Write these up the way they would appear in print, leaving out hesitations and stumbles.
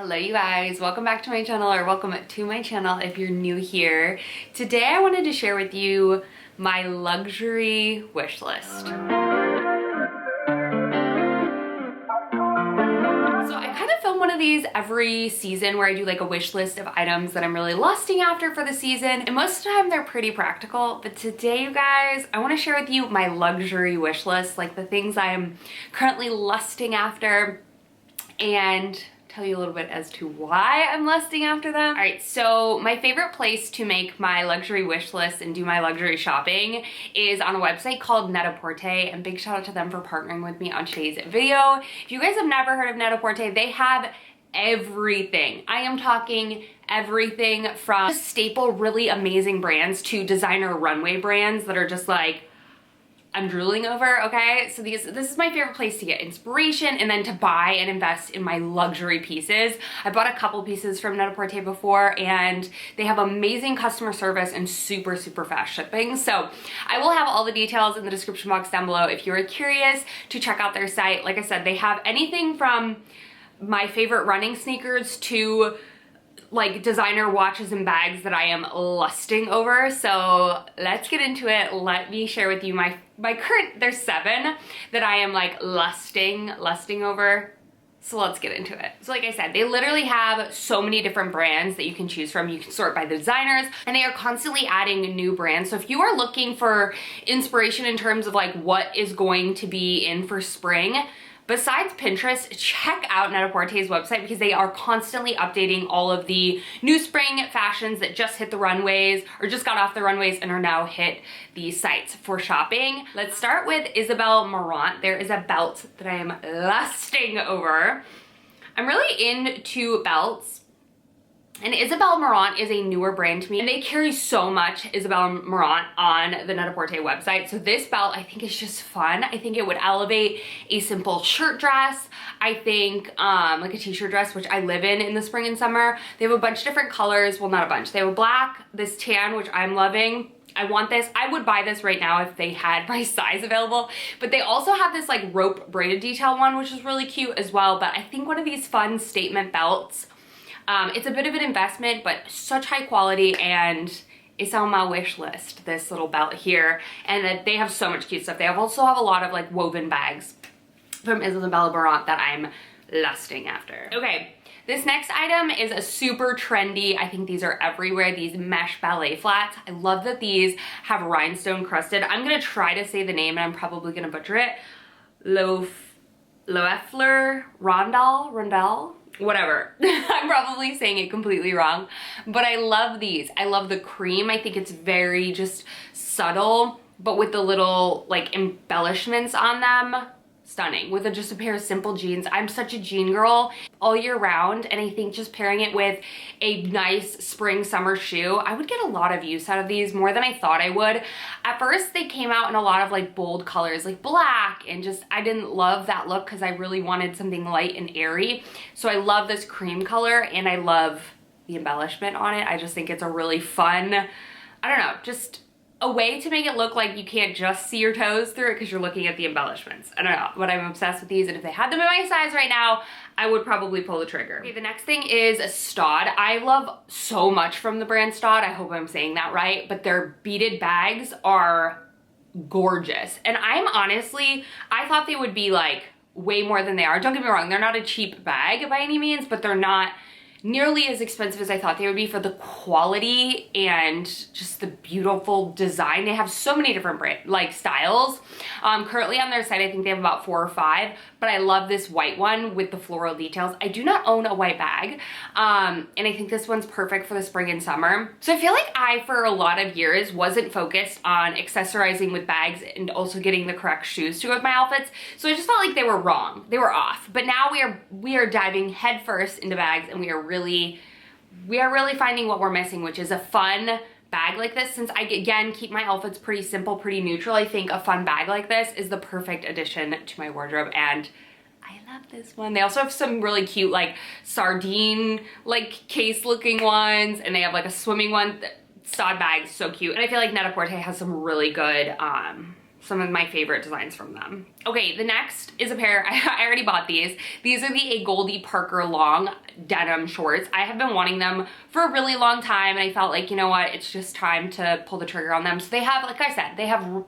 Hello you guys, welcome back to my channel, or welcome to my channel if you're new here. Today I wanted to share with you my luxury wish list. So I kind of film one of these every season where I do like a wish list of items that I'm really lusting after for the season, and most of the time they're pretty practical. But today, you guys, I want to share with you my luxury wish list, like the things I'm currently lusting after, and tell you a little bit as to why I'm lusting after them. All right, so my favorite place to make my luxury wish list and do my luxury shopping is on a website called Net-a-Porter, and big shout out to them for partnering with me on today's video. If you guys have never heard of Net-a-Porter, they have everything. I am talking everything from staple, really amazing brands to designer runway brands that are just like, I'm drooling over, okay? So this is my favorite place to get inspiration and then to buy and invest in my luxury pieces. I bought a couple pieces from Net-a-Porter before, and they have amazing customer service and super fast shipping. So I will have all the details in the description box down below if you're curious to check out their site. Like I said, they have anything from my favorite running sneakers to like designer watches and bags that I am lusting over. So let's get into it. Let me share with you my current, there's 7 that I am like lusting over. So let's get into it. So like I said, they literally have so many different brands that you can choose from. You can sort by the designers, and they are constantly adding new brands. So if you are looking for inspiration in terms of like what is going to be in for spring, besides Pinterest, check out Net-a-Porter's website because they are constantly updating all of the new spring fashions that just hit the runways or just got off the runways and are now hit the sites for shopping. Let's start with Isabel Marant. There is a belt that I am lusting over. I'm really into belts. And Isabel Marant is a newer brand to me, and they carry so much Isabel Marant on the Net-a-Porter website. So this belt I think is just fun. I think it would elevate a simple shirt dress. I think like a t-shirt dress, which I live in the spring and summer. They have a bunch of different colors. Well, not a bunch. They have a black, this tan, which I'm loving. I want this. I would buy this right now if they had my size available. But they also have this like rope braided detail one, which is really cute as well. But I think one of these fun statement belts, it's a bit of an investment, but such high quality, and it's on my wish list, this little belt here. And that they have so much cute stuff. They also have a lot of like woven bags from Isabel Marant that I'm lusting after. Okay, this next item is a super trendy, I think these are everywhere, these mesh ballet flats. I love that these have rhinestone crusted. I'm gonna try to say the name and I'm probably gonna butcher it. Loeffler Rondell? Whatever. I'm probably saying it completely wrong, but I love these. I love the cream. I think it's very just subtle, but with the little like embellishments on them, stunning. With just a pair of simple jeans. I'm such a jean girl all year round, and I think just pairing it with a nice spring summer shoe, I would get a lot of use out of these, more than I thought I would. At first they came out in a lot of like bold colors like black, and just I didn't love that look because I really wanted something light and airy. So I love this cream color, and I love the embellishment on it. I just think it's a really fun, I don't know, just a way to make it look like you can't just see your toes through it because you're looking at the embellishments. I don't know, but I'm obsessed with these, and if they had them in my size right now, I would probably pull the trigger. Okay, the next thing is Staud. I love so much from the brand Staud. I hope I'm saying that right, but their beaded bags are gorgeous. And I'm honestly, I thought they would be like way more than they are. Don't get me wrong, they're not a cheap bag by any means, but they're not nearly as expensive as I thought they would be for the quality and just the beautiful design. They have so many different like styles. Currently on their site, I think they have about 4 or 5, but I love this white one with the floral details. I do not own a white bag, and I think this one's perfect for the spring and summer. So I feel like I, for a lot of years, wasn't focused on accessorizing with bags and also getting the correct shoes to go with my outfits. So I just felt like they were wrong. They were off. But now we are diving headfirst into bags, and we are really finding what we're missing, which is a fun bag like this. Since I, again, keep my outfits pretty simple, pretty neutral, I think a fun bag like this is the perfect addition to my wardrobe, and I love this one. They also have some really cute like sardine like case looking ones, and they have like a swimming one. Staud bag, so cute. And I feel like Net-a-Porter has some really good some of my favorite designs from them. Okay, the next is a pair, I already bought these. These are the A Goldie Parker long denim shorts. I have been wanting them for a really long time, and I felt like, you know what, it's just time to pull the trigger on them. So they have, like I said, they have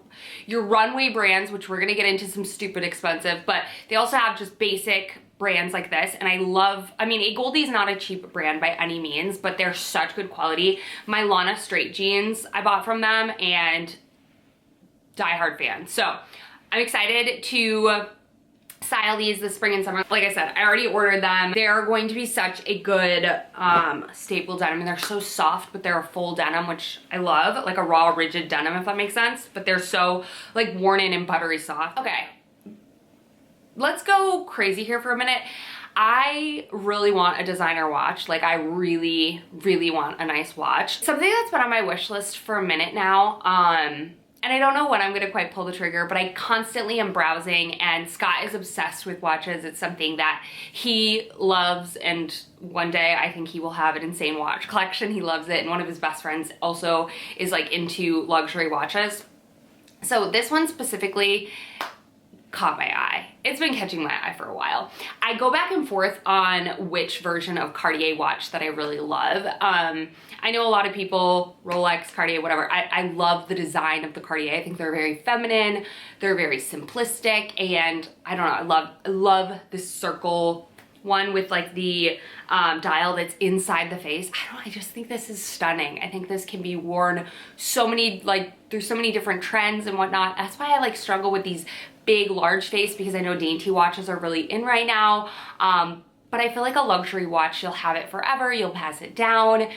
your runway brands, which we're gonna get into some stupid expensive, but they also have just basic brands like this, and I mean, A Goldie is not a cheap brand by any means, but they're such good quality. My Lana straight jeans I bought from them, and diehard fan. So I'm excited to style these this spring and summer. Like I said, I already ordered them. They're going to be such a good staple denim, and they're so soft, but they're a full denim, which I love, like a raw rigid denim, if that makes sense, but they're so like worn in and buttery soft. Okay, let's go crazy here for a minute. I really want a designer watch. Like, I really, really want a nice watch. Something that's been on my wish list for a minute now, and I don't know when I'm gonna quite pull the trigger, but I constantly am browsing, and Scott is obsessed with watches. It's something that he loves, and one day I think he will have an insane watch collection. He loves it, and one of his best friends also is like into luxury watches. So this one specifically caught my eye. It's been catching my eye for a while. I go back and forth on which version of Cartier watch that I really love. I know a lot of people, Rolex, Cartier, whatever. I love the design of the Cartier. I think they're very feminine, they're very simplistic, and I don't know, I love this circle one with like the dial that's inside the face. I just think this is stunning. I think this can be worn so many, like, there's so many different trends and whatnot. That's why I like struggle with these big large face, because I know dainty watches are really in right now. But I feel like a luxury watch, you'll have it forever, you'll pass it down.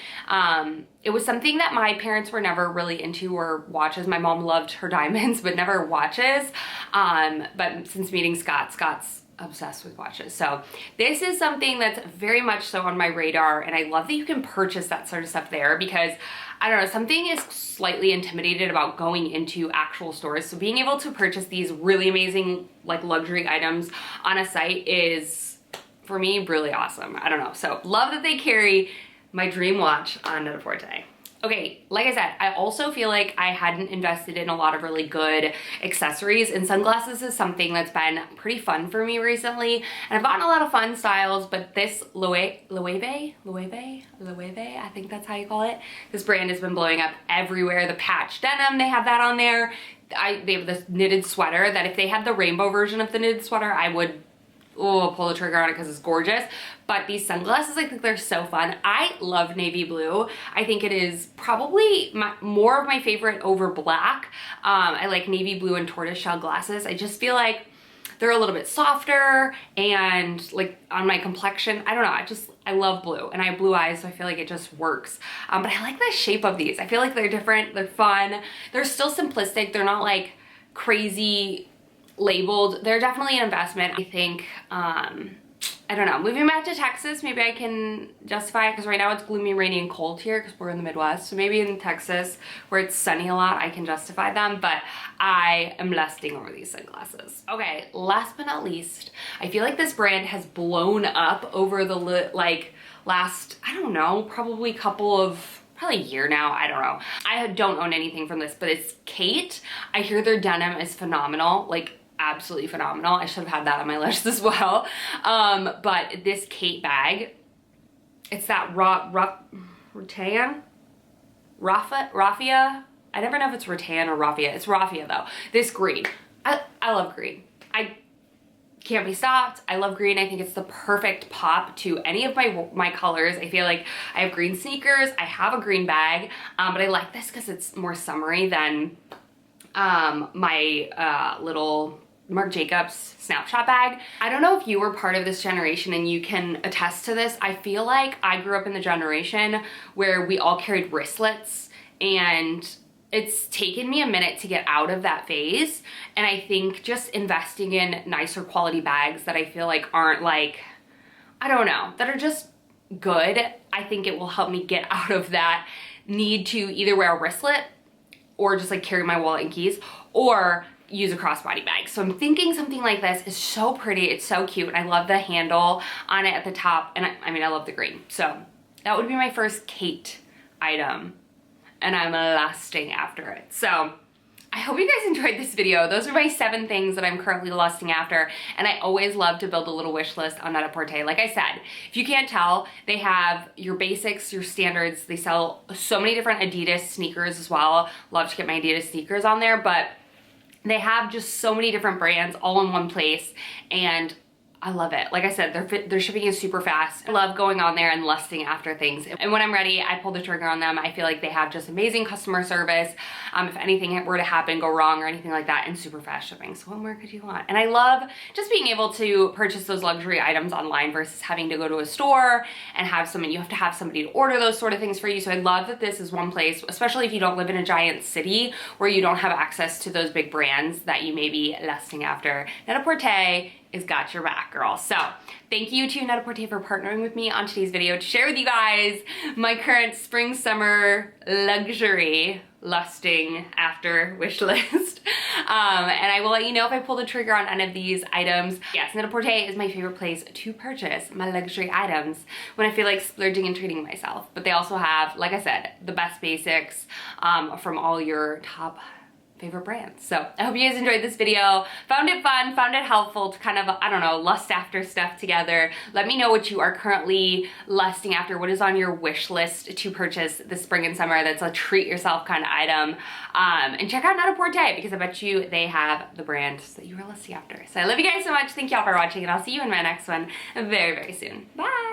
It was something that my parents were never really into, or watches. My mom loved her diamonds, but never watches. But since meeting Scott, Scott's obsessed with watches. So this is something that's very much so on my radar, and I love that you can purchase that sort of stuff there, because I don't know, something is slightly intimidated about going into actual stores. So being able to purchase these really amazing like luxury items on a site is, for me, really awesome. I don't know. So love that they carry my dream watch on Net-a-Porter. Okay, like I said, I also feel like I hadn't invested in a lot of really good accessories, and sunglasses is something that's been pretty fun for me recently. And I've gotten a lot of fun styles, but this Loewe, I think that's how you call it. This brand has been blowing up everywhere. The patch denim, they have that on there. They have this knitted sweater that if they had the rainbow version of the knitted sweater, I would pull the trigger on it because it's gorgeous. But these sunglasses, I think they're so fun. I love navy blue. I think it is probably more of my favorite over black. I like navy blue and tortoiseshell glasses. I just feel like they're a little bit softer, and like on my complexion, I don't know, I love blue, and I have blue eyes, so I feel like it just works. But I like the shape of these. I feel like they're different, they're fun. They're still simplistic. They're not like crazy labeled. They're definitely an investment. I think, I don't know, moving back to Texas, maybe I can justify it, because right now it's gloomy, rainy, and cold here because we're in the Midwest. So maybe in Texas, where it's sunny a lot, I can justify them, but I am lusting over these sunglasses. Okay, last but not least, I feel like this brand has blown up over the last, I don't know, probably probably a year now, I don't know. I don't own anything from this, but it's Kate. I hear their denim is phenomenal, like absolutely phenomenal. I should have had that on my list as well. But this Kate bag, it's that rattan? Raffia? I never know if it's rattan or raffia. It's raffia though. This green. I love green. I can't be stopped. I love green. I think it's the perfect pop to any of my colors. I feel like I have green sneakers. I have a green bag, but I like this because it's more summery than my little Marc Jacobs snapshot bag. I don't know if you were part of this generation and you can attest to this. I feel like I grew up in the generation where we all carried wristlets, and it's taken me a minute to get out of that phase. And I think just investing in nicer quality bags that I feel like aren't like, I don't know, that are just good, I think it will help me get out of that need to either wear a wristlet or just like carry my wallet and keys, or use a crossbody bag. So I'm thinking something like this is so pretty, it's so cute, and I love the handle on it at the top, and I mean, I love the green. So that would be my first Kate item, and I'm lusting after it. So I hope you guys enjoyed this video. Those are my 7 things that I'm currently lusting after, and I always love to build a little wish list on Net-a-Porter. Like I said, if you can't tell, they have your basics, your standards. They sell so many different Adidas sneakers as well. Love to get my Adidas sneakers on there, but they have just so many different brands all in one place, and I love it. Like I said, their shipping is super fast. I love going on there and lusting after things. And when I'm ready, I pull the trigger on them. I feel like they have just amazing customer service. If anything were to happen, go wrong or anything like that, and super fast shipping. So what more could you want? And I love just being able to purchase those luxury items online versus having to go to a store and you have to have somebody to order those sort of things for you. So I love that this is one place, especially if you don't live in a giant city where you don't have access to those big brands that you may be lusting after. Net-a-Porter is got your back, girl. So thank you to Net-a-Porter for partnering with me on today's video to share with you guys my current spring summer luxury lusting after wish list. And I will let you know if I pull the trigger on any of these items. Yes, Net-a-Porter is my favorite place to purchase my luxury items when I feel like splurging and treating myself. But they also have, like I said, the best basics from all your top favorite brands. So I hope you guys enjoyed this video, found it fun, found it helpful to kind of, I don't know, lust after stuff together. Let me know what you are currently lusting after, what is on your wish list to purchase this spring and summer that's a treat yourself kind of item. And check out Net-a-Porter because I bet you they have the brands that you are lusting after. So I love you guys so much. Thank y'all for watching, and I'll see you in my next one very, very soon. Bye!